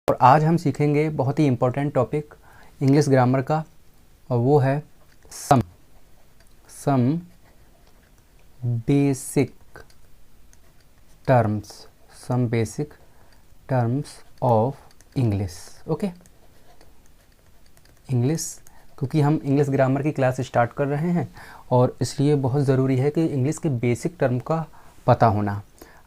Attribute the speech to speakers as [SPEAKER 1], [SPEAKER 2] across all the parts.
[SPEAKER 1] और आज हम सीखेंगे बहुत ही इम्पोर्टेंट टॉपिक इंग्लिश ग्रामर का, और वो है some basic terms of English. Okay, English, क्योंकि हम इंग्लिश ग्रामर की क्लास स्टार्ट कर रहे हैं और इसलिए बहुत ज़रूरी है कि इंग्लिश के बेसिक टर्म का पता होना।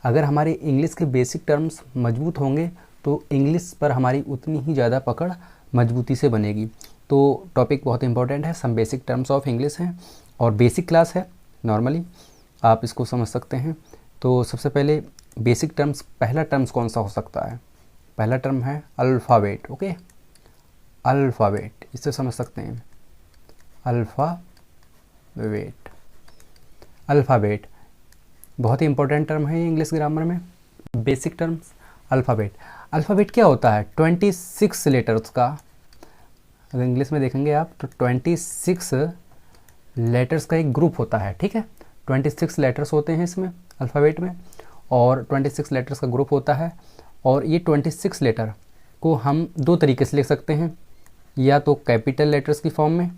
[SPEAKER 1] अगर हमारे इंग्लिश के बेसिक टर्म्स मजबूत होंगे तो इंग्लिश पर हमारी उतनी ही ज़्यादा पकड़ मजबूती से बनेगी। तो टॉपिक बहुत इंपॉर्टेंट है, some basic terms of English है और बेसिक क्लास है, नॉर्मली आप इसको समझ सकते हैं। तो सबसे पहले बेसिक टर्म्स, पहला टर्म्स कौन सा हो सकता है? पहला टर्म है अल्फ़ाबेट। ओके, अल्फ़ाबेट, इससे समझ सकते हैं अल्फ़ाबेट बहुत ही इंपॉर्टेंट टर्म है इंग्लिश ग्रामर में। बेसिक टर्म्स अल्फ़ाबेट क्या होता है? 26 लेटर्स का, अगर इंग्लिश में देखेंगे आप तो 26 लेटर्स का एक ग्रुप होता है। ठीक है, 26 लेटर्स होते हैं इसमें अल्फ़ाबेट में, और 26 लेटर्स का ग्रुप होता है। और ये 26 लेटर को हम दो तरीके से लिख सकते हैं, या तो कैपिटल लेटर्स की फॉर्म में,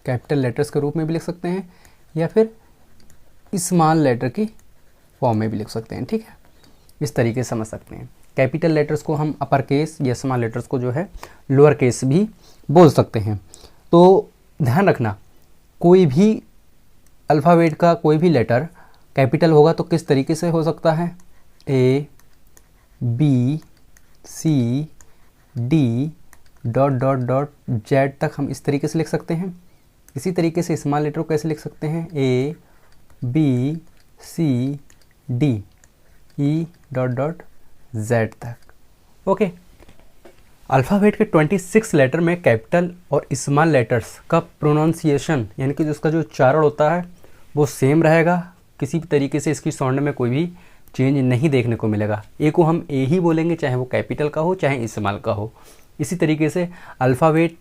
[SPEAKER 1] कैपिटल लेटर्स के रूप में भी लिख सकते हैं, या फिर स्मॉल लेटर की फॉर्म में भी लिख सकते हैं। ठीक है, इस तरीके से समझ सकते हैं। कैपिटल लेटर्स को हम अपर केस या स्मॉल लेटर्स को जो है लोअर केस भी बोल सकते हैं। तो ध्यान रखना, कोई भी अल्फ़ाबेट का कोई भी लेटर कैपिटल होगा तो किस तरीके से हो सकता है? A B C D dot dot dot Z तक हम इस तरीके से लिख सकते हैं। इसी तरीके से स्मॉल लेटर को कैसे लिख सकते हैं? A B C D E dot dot Z तक। ओके, अल्फ़ाबेट के 26 लेटर में कैपिटल और स्मॉल लेटर्स का प्रोनाउंसिएशन, यानी कि जिसका जो उच्चारण होता है वो सेम रहेगा। किसी भी तरीके से इसकी साउंड में कोई भी चेंज नहीं देखने को मिलेगा। ए को हम ए ही बोलेंगे, चाहे वो कैपिटल का हो चाहे स्मॉल का हो। इसी तरीके से अल्फ़ाबेट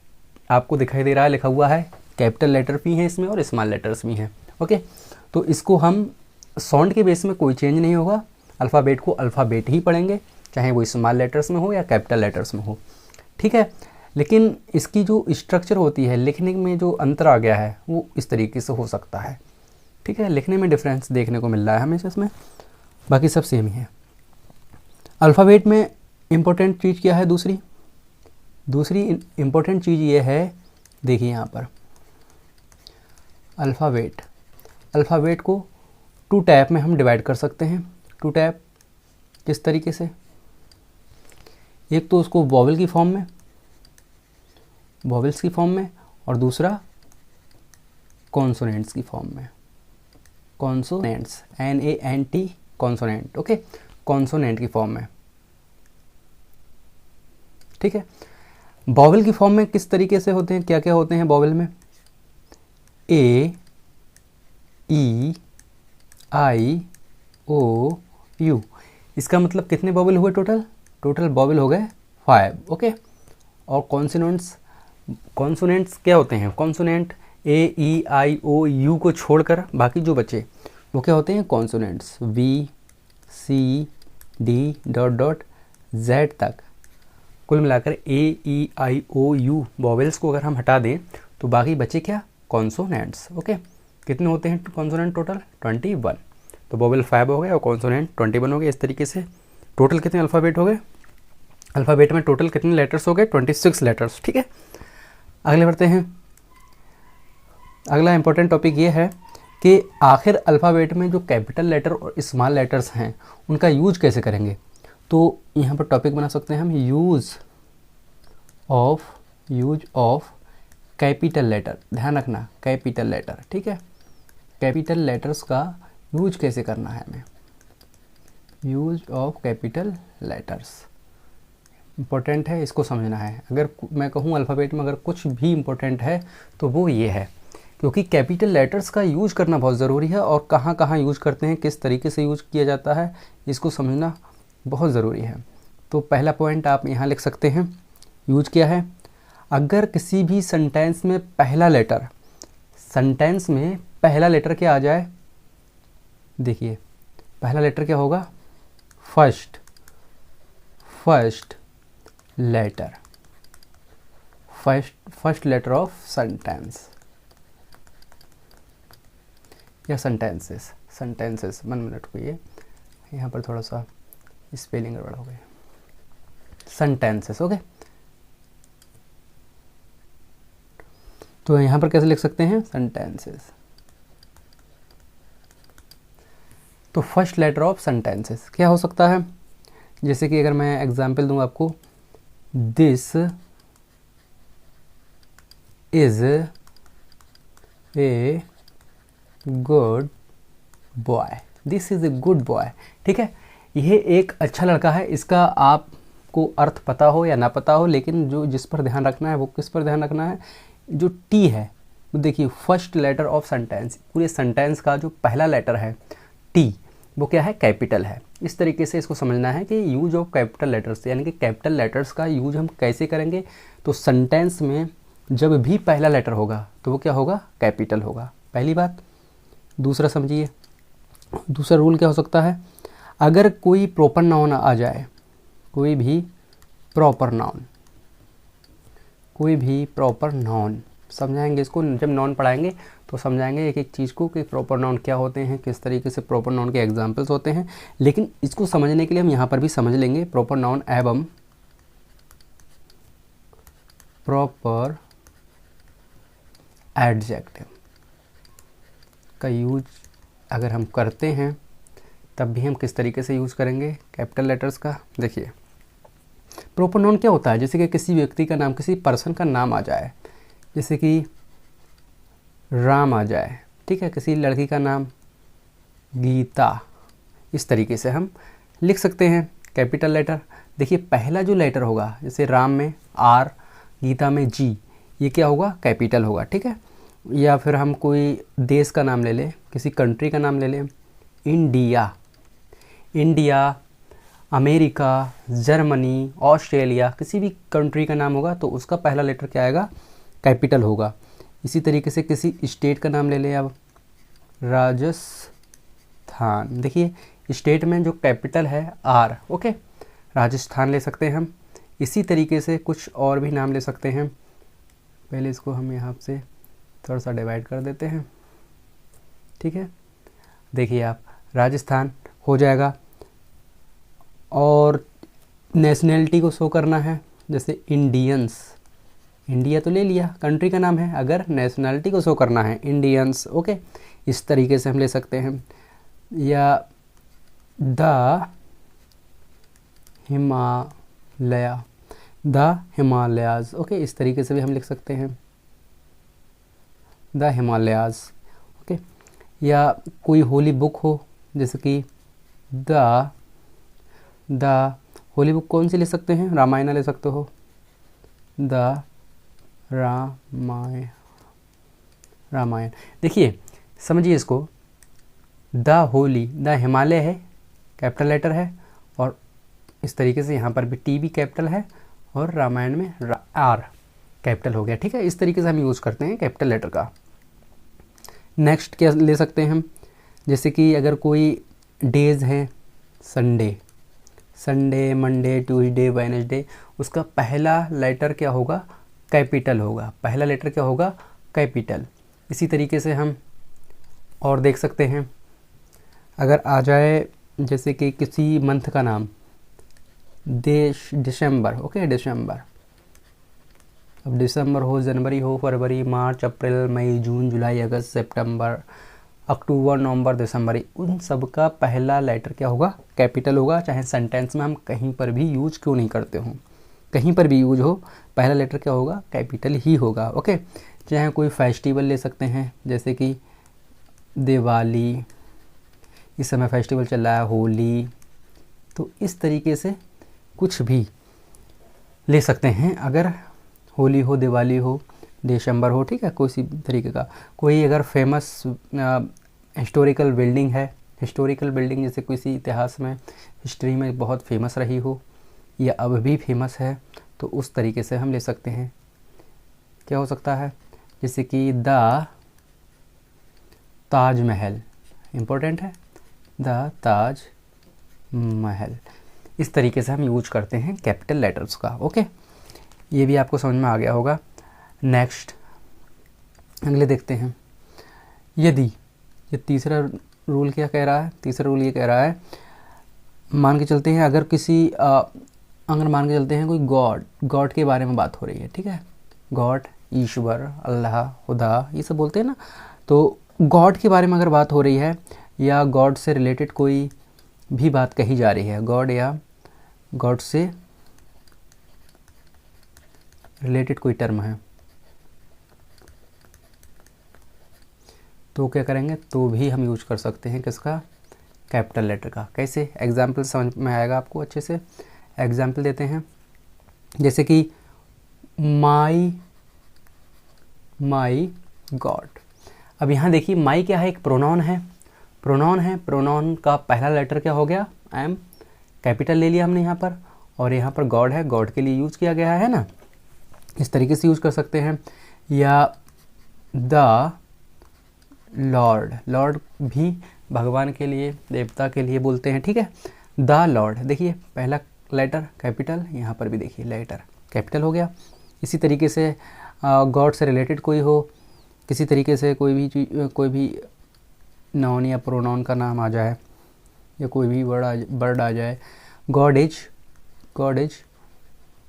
[SPEAKER 1] आपको दिखाई दे रहा है, लिखा हुआ है, कैपिटल लेटर भी हैं इसमें और स्मॉल लेटर्स भी हैं। ओके, तो इसको हम साउंड के बेस में कोई चेंज नहीं होगा, अल्फ़ाबेट को अल्फ़ाबेट ही पढ़ेंगे, चाहे वो स्मॉल लेटर्स में हो या कैपिटल लेटर्स में हो। ठीक है, लेकिन इसकी जो स्ट्रक्चर होती है, लिखने में जो अंतर आ गया है वो इस तरीके से हो सकता है। ठीक है, लिखने में डिफरेंस देखने को मिल रहा है हमेशा इसमें, बाकी सब सेम ही है। अल्फ़ाबेट में इम्पोर्टेंट चीज़ क्या है? दूसरी इम्पोर्टेंट चीज़ ये है, देखिए यहाँ पर अल्फ़ाबेट को टू टाइप में हम डिवाइड कर सकते हैं। टू टाइप किस तरीके से? एक तो उसको वॉवेल की फॉर्म में, वॉवेल्स की फॉर्म में, और दूसरा कॉन्सोनेंट्स की फॉर्म में, consonants NANT consonant. Okay, consonant की फॉर्म में। ठीक है, वॉवेल की फॉर्म में किस तरीके से होते हैं, क्या क्या होते हैं वॉवेल में? A E I O U। इसका मतलब कितने वॉवेल हुए टोटल वॉवेल हो गए 5। ओके, और कॉन्सोनेंट्स क्या होते हैं? Consonant A E I O U को छोड़कर बाकी जो बचे वो क्या होते हैं? Consonants V C D dot dot Z तक। कुल मिलाकर A E I O U vowels को अगर हम हटा दें तो बाकी बचे क्या? कॉन्सोनेंट्स। ओके, कितने होते हैं कॉन्सोनेंट? टोटल 21। तो वॉवेल 5 हो गए और कॉन्सोनेंट 21 हो गए। इस तरीके से टोटल कितने अल्फ़ाबेट हो गए? अल्फ़ाबेट में टोटल कितने लेटर्स हो गए? 26 लेटर्स। ठीक है, अगले बढ़ते हैं। अगला इंपॉर्टेंट टॉपिक ये है कि आखिर अल्फ़ाबेट में जो कैपिटल लेटर और स्मॉल लेटर्स हैं उनका यूज कैसे करेंगे। तो यहाँ पर टॉपिक बना सकते हैं हम, यूज ऑफ कैपिटल लेटर। ध्यान रखना, कैपिटल लेटर। ठीक है, कैपिटल लेटर्स का यूज कैसे करना है हमें। Use of capital letters important है, इसको समझना है। अगर मैं कहूँ अल्फ़ाबेट में अगर कुछ भी इम्पोर्टेंट है तो वो ये है, क्योंकि कैपिटल लेटर्स का यूज करना बहुत ज़रूरी है और कहाँ कहाँ यूज करते हैं, किस तरीके से यूज किया जाता है, इसको समझना बहुत ज़रूरी है। तो पहला पॉइंट आप यहाँ लिख सकते हैं, यूज क्या है? अगर किसी भी सेंटेंस में पहला लेटर क्या आ जाए, देखिए पहला लेटर क्या होगा? First letter, first letter of sentence या सेंटेंसेस, 1 मिनट को, ये यहाँ पर थोड़ा सा स्पेलिंग गड़बड़ हो गई, सेंटेंसेस। ओके, तो यहाँ पर कैसे लिख सकते हैं, सेंटेंसेस। तो फर्स्ट लेटर ऑफ सेंटेंसेस क्या हो सकता है, जैसे कि अगर मैं एग्जांपल दूं आपको, this is a good boy, this is a good boy. ठीक है, यह एक अच्छा लड़का है। इसका आपको अर्थ पता हो या ना पता हो, लेकिन जो जिस पर ध्यान रखना है वो किस पर ध्यान रखना है, जो टी है, तो देखिए फर्स्ट लेटर ऑफ सेंटेंस, पूरे सेंटेंस का जो पहला लेटर है टी, वो क्या है, कैपिटल है। इस तरीके से इसको समझना है कि यूज ऑफ कैपिटल लेटर्स, यानी कि कैपिटल लेटर्स का यूज हम कैसे करेंगे। तो सेंटेंस में जब भी पहला लेटर होगा तो वो क्या होगा, कैपिटल होगा, पहली बात। दूसरा समझिए, दूसरा रूल क्या हो सकता है, अगर कोई प्रॉपर नाउन आ जाए, कोई भी प्रॉपर नाउन, समझाएंगे इसको जब नॉन पढ़ाएंगे तो समझाएंगे एक एक चीज़ को कि प्रॉपर नाउन क्या होते हैं, किस तरीके से प्रॉपर नाउन के एग्जांपल्स होते हैं। लेकिन इसको समझने के लिए हम यहाँ पर भी समझ लेंगे प्रॉपर नाउन एवं प्रॉपर एडजेक्टिव का यूज अगर हम करते हैं तब भी हम किस तरीके से यूज़ करेंगे कैपिटल लेटर्स का। देखिए प्रॉपर नाउन क्या होता है, जैसे कि किसी व्यक्ति का नाम, किसी पर्सन का नाम आ जाए, जैसे कि राम आ जाए, ठीक है, किसी लड़की का नाम गीता, इस तरीके से हम लिख सकते हैं कैपिटल लेटर। देखिए पहला जो लेटर होगा, जैसे राम में आर, गीता में जी, ये क्या होगा, कैपिटल होगा। ठीक है, या फिर हम कोई देश का नाम ले लें, किसी कंट्री का नाम ले लें, इंडिया, अमेरिका, जर्मनी, ऑस्ट्रेलिया, किसी भी कंट्री का नाम होगा तो उसका पहला लेटर क्या आएगा, कैपिटल होगा। इसी तरीके से किसी स्टेट का नाम ले लें अब, राजस्थान, देखिए स्टेट में जो कैपिटल है आर, ओके, राजस्थान ले सकते हैं हम। इसी तरीके से कुछ और भी नाम ले सकते हैं। पहले इसको हम यहाँ से थोड़ा सा डिवाइड कर देते हैं, ठीक है। देखिए आप, राजस्थान हो जाएगा। और नेशनैलिटी को शो करना है, जैसे इंडियंस, इंडिया तो ले लिया, कंट्री का नाम है, अगर नेशनैलिटी को शो करना है इंडियंस, ओके, इस तरीके से हम ले सकते हैं। या द हिमालयाज, ओके, इस तरीके से भी हम लिख सकते हैं, द हिमालयाज, ओके। या कोई होली बुक हो, जैसे कि द होली बुक कौन सी ले सकते हैं, रामायण ले सकते हो, द रामायण। देखिए समझिए इसको, द होली, द हिमालय है, कैपिटल लेटर है, और इस तरीके से यहाँ पर भी टी भी कैपिटल है, और रामायण में आर कैपिटल हो गया। ठीक है, इस तरीके से हम यूज़ करते हैं कैपिटल लेटर का। नेक्स्ट क्या ले सकते हैं हम, जैसे कि अगर कोई डेज हैं, संडे, मंडे, ट्यूसडे, वेडनेसडे, उसका पहला लेटर क्या होगा, कैपिटल होगा, पहला लेटर क्या होगा, कैपिटल। इसी तरीके से हम और देख सकते हैं, अगर आ जाए जैसे कि किसी मंथ का नाम, दिसंबर, ओके, दिसंबर। अब दिसंबर हो, जनवरी हो, फरवरी, मार्च, अप्रैल, मई, जून, जुलाई, अगस्त, सितंबर, अक्टूबर, नवंबर, दिसंबर, उन सब का पहला लेटर क्या होगा, कैपिटल होगा। चाहे सेंटेंस में हम कहीं पर भी यूज क्यों नहीं करते हो, कहीं पर भी यूज हो, पहला लेटर क्या होगा, कैपिटल ही होगा, ओके। चाहे कोई फेस्टिवल ले सकते हैं, जैसे कि दिवाली, इस समय फेस्टिवल चल रहा है, होली, तो इस तरीके से कुछ भी ले सकते हैं। अगर होली हो, दिवाली हो, दिसंबर हो, ठीक है, कोई तरीके का। कोई अगर फेमस हिस्टोरिकल बिल्डिंग है, हिस्टोरिकल बिल्डिंग जैसे किसी इतिहास में, हिस्ट्री में बहुत फेमस रही हो या अब भी फेमस है, तो उस तरीके से हम ले सकते हैं। क्या हो सकता है, जैसे कि द ताजमहल, इम्पोर्टेंट है, द ताज महल। इस तरीके से हम यूज करते हैं कैपिटल लेटर्स का। ओके, ये भी आपको समझ में आ गया होगा। नेक्स्ट अगले देखते हैं। यदि, ये तीसरा रूल क्या कह रहा है? तीसरा रूल ये कह रहा है, मान के चलते हैं अगर किसी अगर मान के चलते हैं कोई गॉड के बारे में बात हो रही है, ठीक है, गॉड, ईश्वर, अल्लाह, खुदा, ये सब बोलते हैं ना। तो गॉड के बारे में अगर बात हो रही है या गॉड से रिलेटेड कोई भी बात कही जा रही है, गॉड या गॉड से रिलेटेड कोई टर्म है, तो क्या करेंगे? तो भी हम यूज कर सकते हैं किसका? कैपिटल लेटर का। कैसे? एग्जाम्पल समझ में आएगा आपको अच्छे से। एग्जाम्पल देते हैं, जैसे कि माई गॉड। अब यहाँ देखिए, माई क्या है? एक प्रोनाउन है। प्रोनाउन का पहला लेटर क्या हो गया? एम, कैपिटल ले लिया हमने यहाँ पर, और यहाँ पर गॉड है, गॉड के लिए यूज किया गया है ना, इस तरीके से यूज कर सकते हैं। या द लॉर्ड भी भगवान के लिए, देवता के लिए बोलते हैं, ठीक है। द लॉर्ड, देखिए पहला लेटर कैपिटल, यहाँ पर भी देखिए लेटर कैपिटल हो गया। इसी तरीके से गॉड से रिलेटेड कोई हो, किसी तरीके से कोई भी नाउन या प्रोनाउन का नाम आ जाए या कोई भी वर्ड आ जाए, God is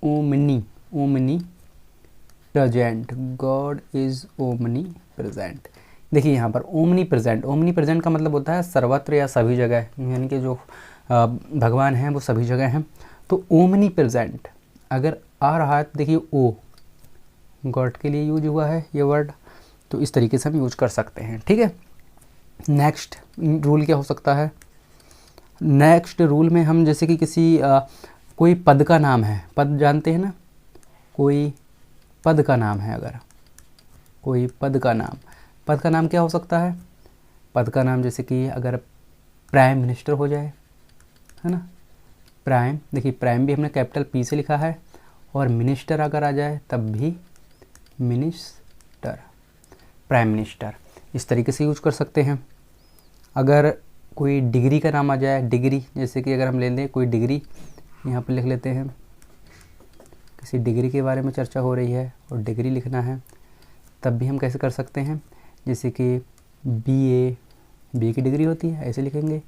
[SPEAKER 1] omni present, God is omni present. देखिए यहाँ पर ओमनी प्रेजेंट का मतलब होता है सर्वत्र या सभी जगह, यानी कि जो भगवान हैं वो सभी जगह हैं। तो ओमनी प्रेजेंट अगर आ रहा है तो देखिए ओ गॉड के लिए यूज हुआ है ये वर्ड, तो इस तरीके से हम यूज कर सकते हैं, ठीक है। नेक्स्ट रूल क्या हो सकता है? नेक्स्ट रूल में हम जैसे कि किसी कोई पद का नाम है, पद जानते हैं ना, कोई पद का नाम है, अगर कोई पद का नाम क्या हो सकता है? पद का नाम जैसे कि अगर प्राइम मिनिस्टर हो जाए, है ना, प्राइम, देखिए प्राइम भी हमने कैपिटल पी से लिखा है, और मिनिस्टर अगर आ जाए तब भी मिनिस्टर, प्राइम मिनिस्टर, इस तरीके से यूज कर सकते हैं। अगर कोई डिग्री का नाम आ जाए, डिग्री, जैसे कि अगर हम ले लें कोई डिग्री, यहाँ पर लिख लेते हैं, किसी डिग्री के बारे में चर्चा हो रही है और डिग्री लिखना है, तब भी हम कैसे कर सकते हैं? जैसे कि बी की डिग्री होती है ऐसे लिखेंगे,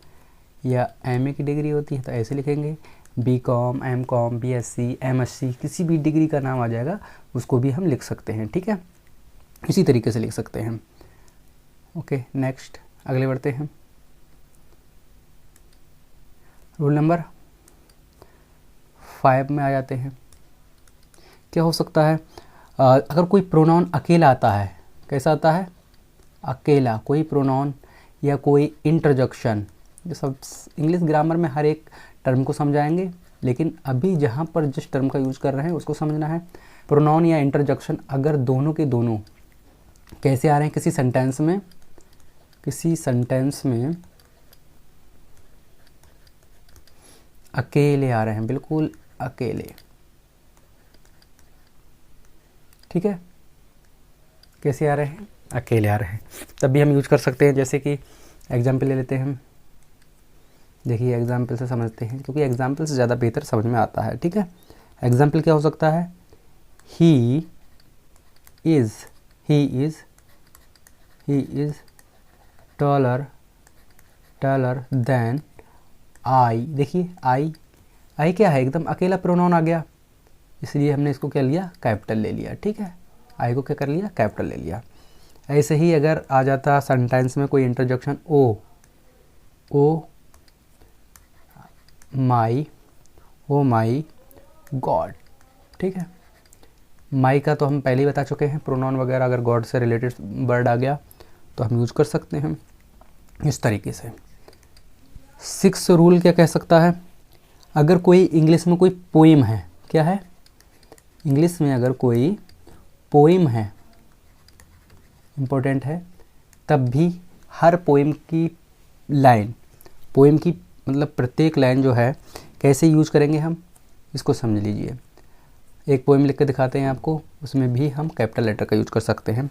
[SPEAKER 1] या एमए की डिग्री होती है तो ऐसे लिखेंगे, बीकॉम, एमकॉम, बीएससी, एमएससी, किसी भी डिग्री का नाम आ जाएगा उसको भी हम लिख सकते हैं, ठीक है, इसी तरीके से लिख सकते हैं। ओके, नेक्स्ट अगले बढ़ते हैं। रूल नंबर 5 में आ जाते हैं। क्या हो सकता है? अगर कोई प्रोनाउन अकेला आता है, कैसा आता है? अकेला, कोई प्रोनाउन या कोई इंटरजेक्शन, ये सब इंग्लिश ग्रामर में हर एक टर्म को समझाएंगे, लेकिन अभी जहाँ पर जिस टर्म का यूज़ कर रहे हैं उसको समझना है। प्रोनाउन या इंटरजेक्शन अगर दोनों के दोनों कैसे आ रहे हैं किसी सेंटेंस में अकेले आ रहे हैं, बिल्कुल अकेले, ठीक है, कैसे आ रहे हैं? अकेले आ रहे हैं, तब भी हम यूज कर सकते हैं। जैसे कि एग्जाम्पल ले लेते हैं हम, देखिए एग्जाम्पल से समझते हैं, क्योंकि एग्जाम्पल से ज़्यादा बेहतर समझ में आता है, ठीक है। एग्जाम्पल क्या हो सकता है? He is taller than I. देखिए आई क्या है? एकदम अकेला प्रोनाउन आ गया, इसलिए हमने इसको क्या लिया? कैपिटल ले लिया, ठीक है, आई को क्या कर लिया? कैपिटल ले लिया। ऐसे ही अगर आ जाता सेंटेंस में कोई इंटरजेक्शन, ओ माई गॉड, ठीक है। माई का तो हम पहले ही बता चुके हैं, प्रोनाउन वगैरह अगर गॉड से रिलेटेड वर्ड आ गया तो हम यूज कर सकते हैं इस तरीके से। 6 रूल क्या कह सकता है? अगर कोई इंग्लिश में कोई पोइम है, क्या है? इंग्लिश में अगर कोई पोइम है, इम्पोर्टेंट है, तब भी हर पोइम की मतलब प्रत्येक लाइन जो है कैसे यूज करेंगे हम, इसको समझ लीजिए। एक पोइम लिख के दिखाते हैं आपको, उसमें भी हम कैपिटल लेटर का यूज कर सकते हैं।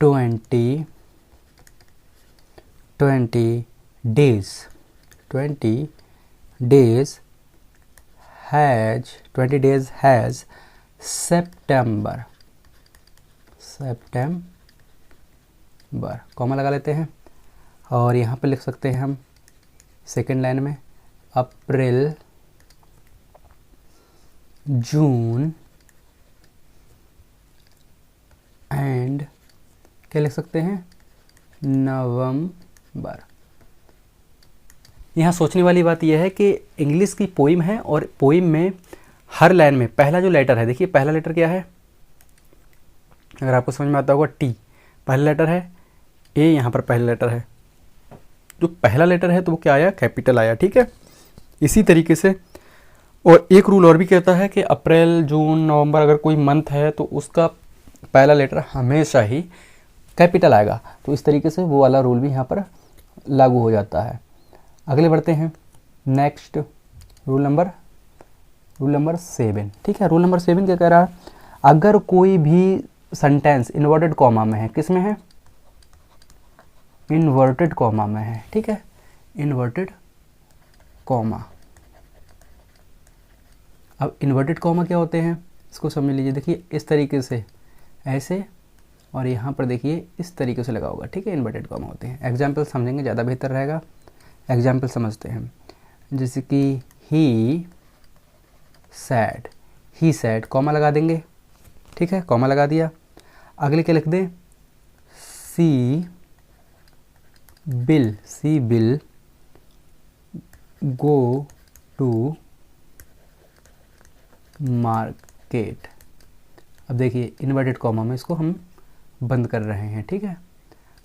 [SPEAKER 1] 20 days has, 20 days has September, September comma लगा लेते हैं। और यहाँ पे लिख सकते हैं हम सेकेंड लाइन में अप्रैल, जून एंड क्या लिख सकते हैं, नवंबर। यहाँ सोचने वाली बात यह है कि इंग्लिश की पोइम है और पोइम में हर लाइन में पहला जो लेटर है, देखिए पहला लेटर क्या है, अगर आपको समझ में आता होगा टी पहला लेटर है, ए यहाँ पर पहला लेटर है, जो पहला लेटर है तो वो क्या आया, कैपिटल आया, ठीक है। इसी तरीके से और एक रूल और भी कहता है कि अप्रैल, जून, नवंबर अगर कोई मंथ है तो उसका पहला लेटर हमेशा ही कैपिटल आएगा। तो इस तरीके से वो वाला रूल भी यहाँ पर लागू हो जाता है। अगले बढ़ते हैं नेक्स्ट, रूल नंबर 7, ठीक है। रूल नंबर 7 क्या कह रहा है, अगर कोई भी सेंटेंस इन्वर्टेड कॉमा में है, किस में है, इन्वर्टेड कॉमा में है, ठीक है, इन्वर्टेड कॉमा। अब इन्वर्टेड कॉमा क्या होते हैं इसको समझ लीजिए। देखिए इस तरीके से ऐसे और यहाँ पर देखिए इस तरीके से लगा होगा, ठीक है, इन्वर्टेड कॉमा होते हैं। एग्जाम्पल समझेंगे ज़्यादा बेहतर रहेगा। एग्जाम्पल समझते हैं, जैसे कि ही सैड कॉमा लगा देंगे, ठीक है, कॉमा लगा दिया। अगले क्या लिख दें, सी बिल गो टू मार्केट। अब देखिए इन्वर्टेड कॉमा में इसको हम बंद कर रहे हैं, ठीक है।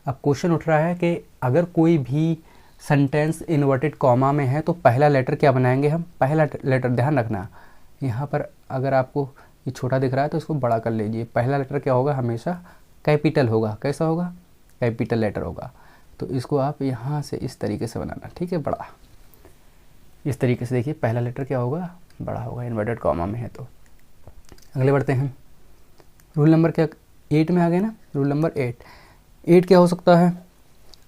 [SPEAKER 1] अब क्वेश्चन उठ रहा है कि अगर कोई भी सेंटेंस इन्वर्टेड कॉमा में है तो पहला लेटर क्या बनाएंगे हम, पहला लेटर, ध्यान रखना यहाँ पर अगर आपको ये छोटा दिख रहा है तो इसको बड़ा कर लीजिए। पहला लेटर क्या होगा, हमेशा कैपिटल होगा। कैसा होगा, कैपिटल लेटर होगा। तो इसको आप यहाँ से इस तरीके से बनाना, ठीक है, बड़ा, इस तरीके से देखिए पहला लेटर क्या होगा, बड़ा होगा, इन्वर्टेड कॉमा में है तो। अगले बढ़ते हैं, रूल नंबर क्या 8 में आ गए ना, रूल नंबर 8 क्या हो सकता है,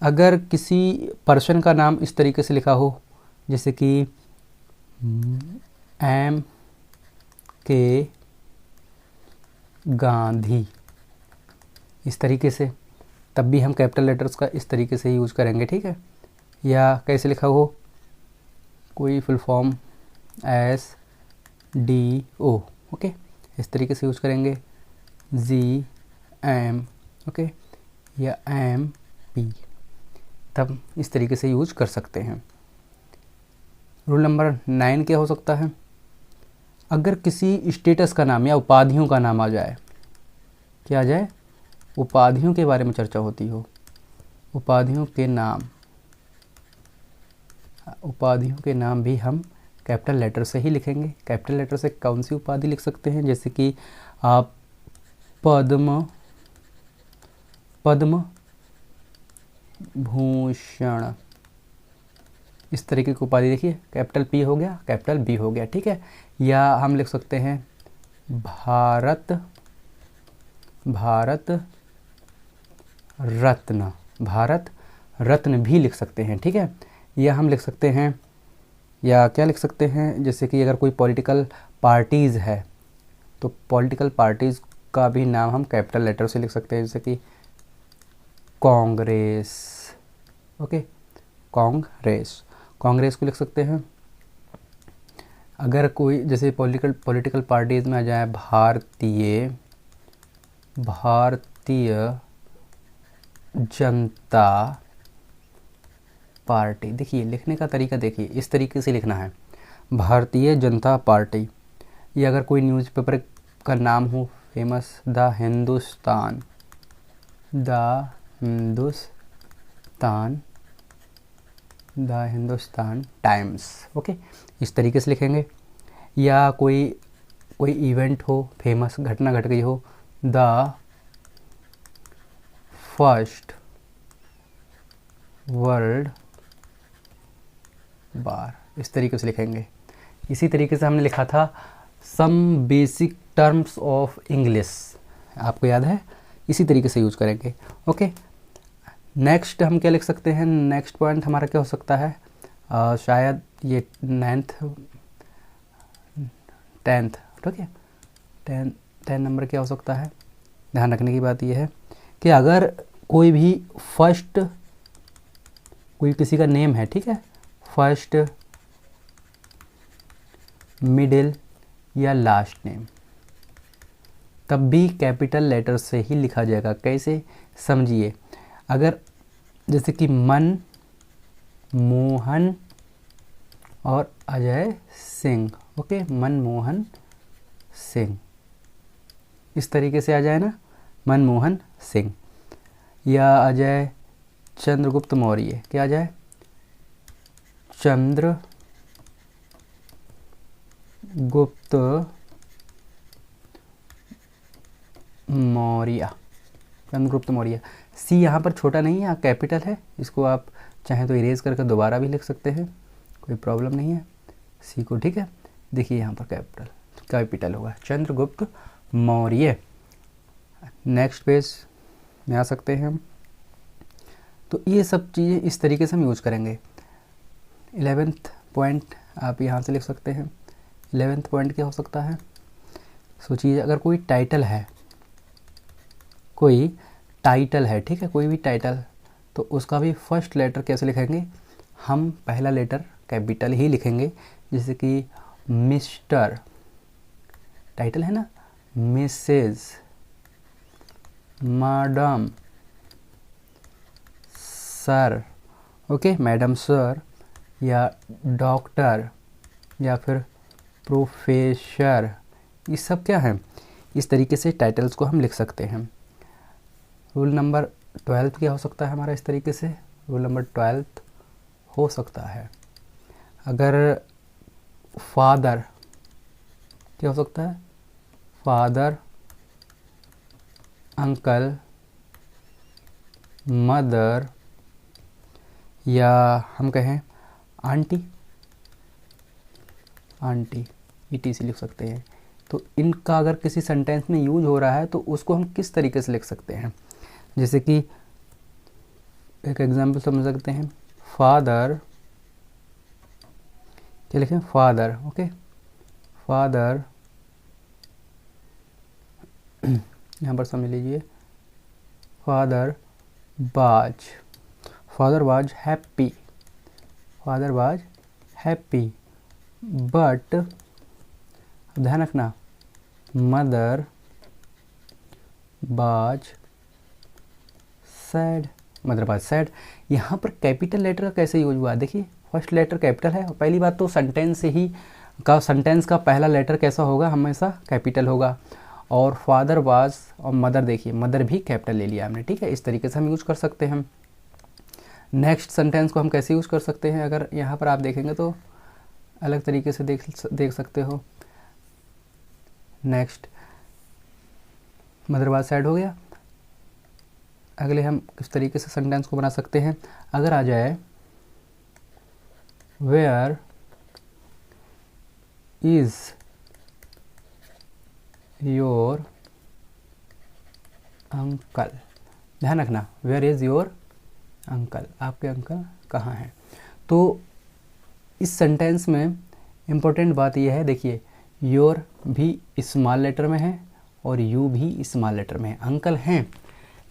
[SPEAKER 1] अगर किसी पर्सन का नाम इस तरीके से लिखा हो, जैसे कि एम के गांधी, इस तरीके से, तब भी हम कैपिटल लेटर्स का इस तरीके से यूज करेंगे, ठीक है। या कैसे लिखा हो, कोई फुल फॉर्म SDO, ओके, इस तरीके से यूज करेंगे, GM, ओके, या MP, तब इस तरीके से यूज कर सकते हैं। रूल नंबर 9 क्या हो सकता है, अगर किसी स्टेटस का नाम या उपाधियों का नाम आ जाए, क्या आ जाए, उपाधियों के बारे में चर्चा होती हो, उपाधियों के नाम भी हम कैपिटल लेटर से ही लिखेंगे। कैपिटल लेटर से कौन सी उपाधि लिख सकते हैं, जैसे कि आप पद्म भूषण, इस तरीके की उपाधि देखिए, कैपिटल P हो गया, कैपिटल B हो गया, ठीक है। या हम लिख सकते हैं भारत रत्न भी लिख सकते हैं, ठीक है। या हम लिख सकते हैं, या क्या लिख सकते हैं, जैसे कि अगर कोई पॉलिटिकल पार्टीज़ है तो पॉलिटिकल पार्टीज़ का भी नाम हम कैपिटल लेटर से लिख सकते हैं, जैसे कि कांग्रेस, ओके, कांग्रेस को लिख सकते हैं। अगर कोई जैसे पॉलिटिकल पार्टीज़ में आ जाए भारतीय जनता पार्टी, देखिए लिखने का तरीका देखिए, इस तरीके से लिखना है, भारतीय जनता पार्टी। या अगर कोई न्यूज़पेपर का नाम हो famous, the Hindustan times, okay, इस तरीके से लिखेंगे। या कोई इवेंट हो, फेमस घटना घट गई हो, द फर्स्ट वर्ल्ड बार, इस तरीके से लिखेंगे। इसी तरीके से हमने लिखा था some basic terms of English, आपको याद है, इसी तरीके से यूज करेंगे, ओके। नेक्स्ट हम क्या लिख सकते हैं, नेक्स्ट पॉइंट हमारा क्या हो सकता है, शायद ये 9th 10th, ठीक है। 10 नंबर क्या हो सकता है, ध्यान रखने की बात यह है कि अगर कोई भी फर्स्ट, कोई किसी का नेम है, ठीक है, फर्स्ट, मिडिल या लास्ट नेम, तब भी कैपिटल लेटर से ही लिखा जाएगा। कैसे, समझिए। अगर जैसे कि मन मोहन और अजय सिंह, ओके, मनमोहन सिंह, इस तरीके से आ जाए ना, मनमोहन सिंह। या अजय चंद्रगुप्त मौर्य, क्या आ जाए, चंद्रगुप्त मौर्य, चंद्रगुप्त मौर्य। सी यहाँ पर छोटा नहीं है, कैपिटल है, इसको आप चाहें तो इरेज करके दोबारा भी लिख सकते हैं, कोई प्रॉब्लम नहीं है सी को, ठीक है। देखिए यहाँ पर कैपिटल होगा, चंद्रगुप्त मौर्य। नेक्स्ट पेज में आ सकते हैं हम। तो ये सब चीज़ें इस तरीके से हम यूज करेंगे। 11th पॉइंट आप यहाँ से लिख सकते हैं। 11th पॉइंट क्या हो सकता है, सोचिए, अगर कोई टाइटल है, ठीक है, कोई भी टाइटल, तो उसका भी फर्स्ट लेटर कैसे लिखेंगे, हम पहला लेटर कैपिटल ही लिखेंगे। जैसे कि मिस्टर, टाइटल है ना, missus, madam, sir, okay, madam sir, या डॉक्टर, या फिर प्रोफेसर, ये सब क्या है, इस तरीके से टाइटल्स को हम लिख सकते हैं। रूल नंबर 12 क्या हो सकता है हमारा इस तरीके से, रूल नंबर 12 हो सकता है, अगर फादर, क्या हो सकता है, फादर, अंकल, मदर, या हम कहें आंटी, ETC लिख सकते हैं। तो इनका अगर किसी सेंटेंस में यूज हो रहा है तो उसको हम किस तरीके से लिख सकते हैं, जैसे कि एक एग्जांपल समझ सकते हैं, फादर, क्या लिखें, फादर, ओके, फादर, यहाँ पर समझ लीजिए, फादर वाज हैप्पी, बट ध्यान रखना, मदर वाज सैड। यहाँ पर कैपिटल लेटर का कैसे यूज हुआ, देखिए, फर्स्ट लेटर कैपिटल है। पहली बात तो सेंटेंस का पहला लेटर कैसा होगा, हमेशा कैपिटल होगा। और फादर वाज और मदर, देखिए मदर भी कैपिटल ले लिया हमने, ठीक है। इस तरीके से हम यूज कर सकते हैं। नेक्स्ट सेंटेंस को हम कैसे यूज कर सकते हैं, अगर यहाँ पर आप देखेंगे तो अलग तरीके से देख सकते हो। नेक्स्ट, मदर वाज सैड हो गया। अगले हम किस तरीके से सेंटेंस को बना सकते हैं, अगर आ जाए वेयर इज योर अंकल, ध्यान रखना, वेयर इज योर अंकल, आपके अंकल कहाँ हैं। तो इस सेंटेंस में इम्पोर्टेंट बात यह है, देखिए, योर भी स्मॉल लेटर में है और यू भी स्मॉल लेटर में है। अंकल हैं,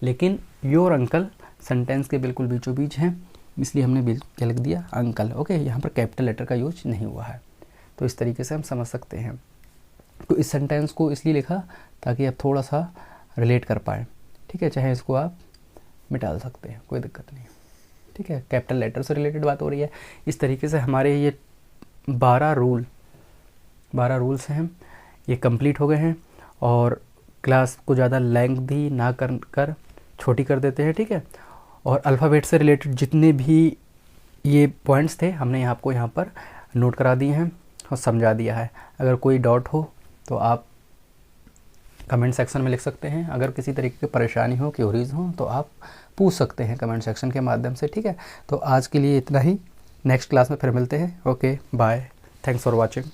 [SPEAKER 1] लेकिन योर अंकल सेंटेंस के बिल्कुल बीचों बीच हैं, इसलिए हमने क्या लिख दिया, अंकल, ओके। यहाँ पर कैपिटल लेटर का यूज नहीं हुआ है। तो इस तरीके से हम समझ सकते हैं। तो इस सेंटेंस को इसलिए लिखा ताकि आप थोड़ा सा रिलेट कर पाएँ, ठीक है। चाहे इसको आप मिटा सकते हैं, कोई दिक्कत नहीं, ठीक है। कैपिटल लेटर से रिलेटेड बात हो रही है। इस तरीके से हमारे ये 12 रूल्स हैं, ये कंप्लीट हो गए हैं। और क्लास को ज़्यादा लेंथी ना कर छोटी कर देते हैं, ठीक है। और अल्फ़ाबेट से रिलेटेड जितने भी ये पॉइंट्स थे हमने आपको यहाँ पर नोट करा दिए हैं और समझा दिया है। अगर कोई डाउट हो तो आप कमेंट सेक्शन में लिख सकते हैं। अगर किसी तरीके की परेशानी हो, क्यूरीज हो, तो आप पूछ सकते हैं कमेंट सेक्शन के माध्यम से, ठीक है। तो आज के लिए इतना ही, नेक्स्ट क्लास में फिर मिलते हैं। Okay, bye, thanks for watching.